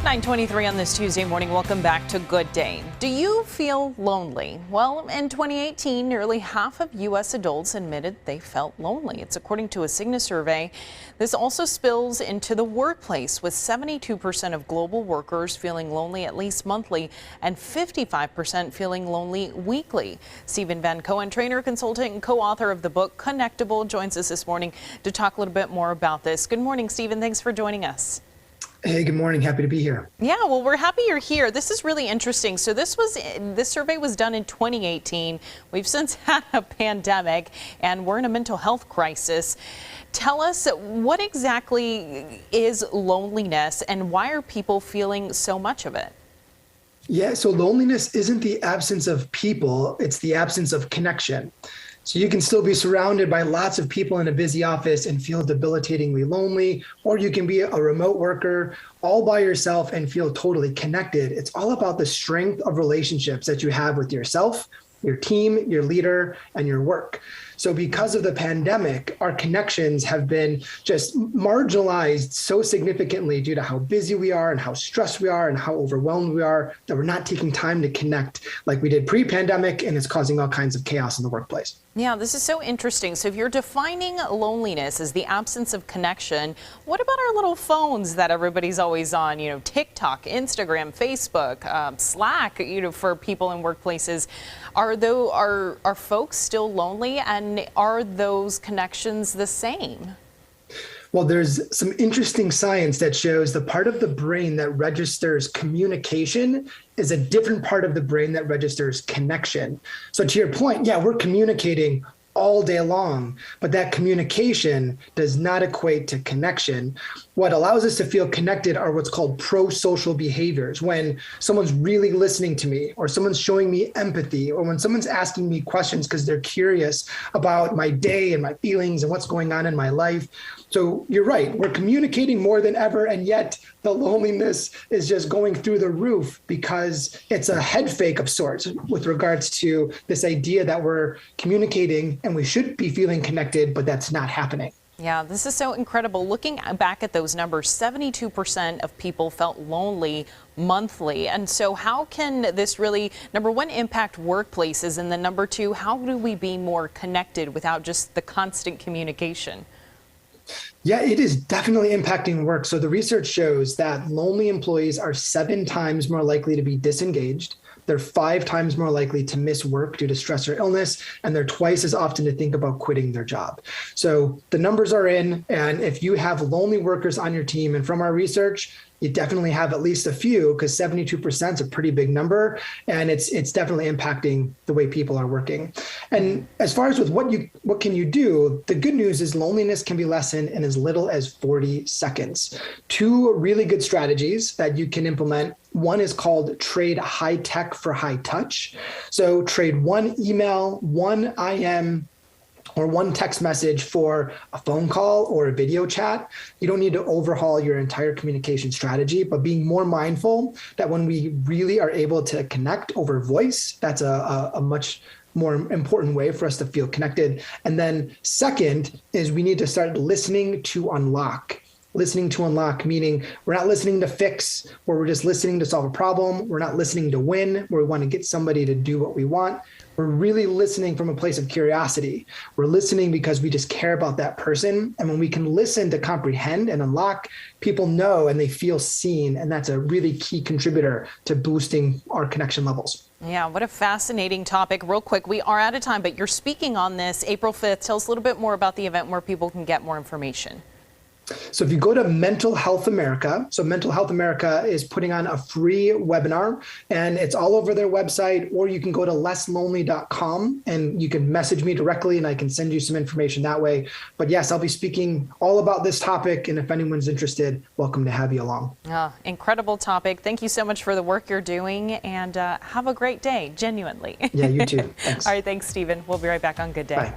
9:23 on this Tuesday morning. Welcome back to Good Day. Do you feel lonely? Well, in 2018, nearly half of U.S. adults admitted they felt lonely. It's according to a Cigna survey. This also spills into the workplace, with 72% of global workers feeling lonely at least monthly and 55% feeling lonely weekly. Stephen Van Cohen, trainer, consultant, and co-author of the book Connectable, joins us this morning to talk a little bit more about this. Good morning, Stephen. Thanks for joining us. Hey, good morning. Happy to be here. Yeah, well, we're happy you're here. This is really interesting. So this survey was done in 2018. We've since had a pandemic and we're in a mental health crisis. Tell us, what exactly is loneliness and why are people feeling so much of it? Yeah, so loneliness isn't the absence of people, it's the absence of connection. So you can still be surrounded by lots of people in a busy office and feel debilitatingly lonely, or you can be a remote worker all by yourself and feel totally connected. It's all about the strength of relationships that you have with yourself, your team, your leader, and your work. So because of the pandemic, our connections have been just marginalized so significantly due to how busy we are and how stressed we are and how overwhelmed we are that we're not taking time to connect like we did pre-pandemic, and it's causing all kinds of chaos in the workplace. Yeah, this is so interesting. So if you're defining loneliness as the absence of connection, what about our little phones that everybody's always on? You know, TikTok, Instagram, Facebook, Slack, for people in workplaces. Are folks still lonely, and are those connections the same? Well, there's some interesting science that shows the part of the brain that registers communication is a different part of the brain that registers connection. So to your point, yeah, we're communicating all day long, but that communication does not equate to connection. What allows us to feel connected are what's called pro-social behaviors. When someone's really listening to me, or someone's showing me empathy, or when someone's asking me questions because they're curious about my day and my feelings and what's going on in my life. So you're right, we're communicating more than ever, and yet the loneliness is just going through the roof because it's a head fake of sorts with regards to this idea that we're communicating and we should be feeling connected, but that's not happening. Yeah, this is so incredible. Looking back at those numbers, 72% of people felt lonely monthly. And so how can this really, number one, impact workplaces? And then number two, how do we be more connected without just the constant communication? Yeah, it is definitely impacting work. So the research shows that lonely employees are 7 times more likely to be disengaged. They're 5 times more likely to miss work due to stress or illness, and they're twice as often to think about quitting their job. So the numbers are in, and if you have lonely workers on your team, and from our research, you definitely have at least a few, because 72% is a pretty big number, and it's definitely impacting the way people are working. And as far as with what can you do, the good news is loneliness can be lessened in as little as 40 seconds. 2 really good strategies that you can implement. One is called trade high tech for high touch. So trade 1 email, 1 IM, or 1 text message for a phone call or a video chat. You don't need to overhaul your entire communication strategy, but being more mindful that when we really are able to connect over voice, that's a much more important way for us to feel connected. And then second is we need to start listening to unlock. Listening to unlock, meaning we're not listening to fix, where we're just listening to solve a problem. We're not listening to win, where we want to get somebody to do what we want. We're really listening from a place of curiosity. We're listening because we just care about that person. And when we can listen to comprehend and unlock, people know and they feel seen. And that's a really key contributor to boosting our connection levels. Yeah, what a fascinating topic. Real quick, we are out of time, but you're speaking on this April 5th. Tell us a little bit more about the event where people can get more information. So if you go to Mental Health America, so Mental Health America is putting on a free webinar, and it's all over their website, or you can go to lesslonely.com and you can message me directly and I can send you some information that way. But yes, I'll be speaking all about this topic, and if anyone's interested, welcome to have you along. Incredible topic. Thank you so much for the work you're doing, and have a great day, genuinely. Yeah, you too. Thanks. All right, thanks, Stephen. We'll be right back on Good Day. Bye.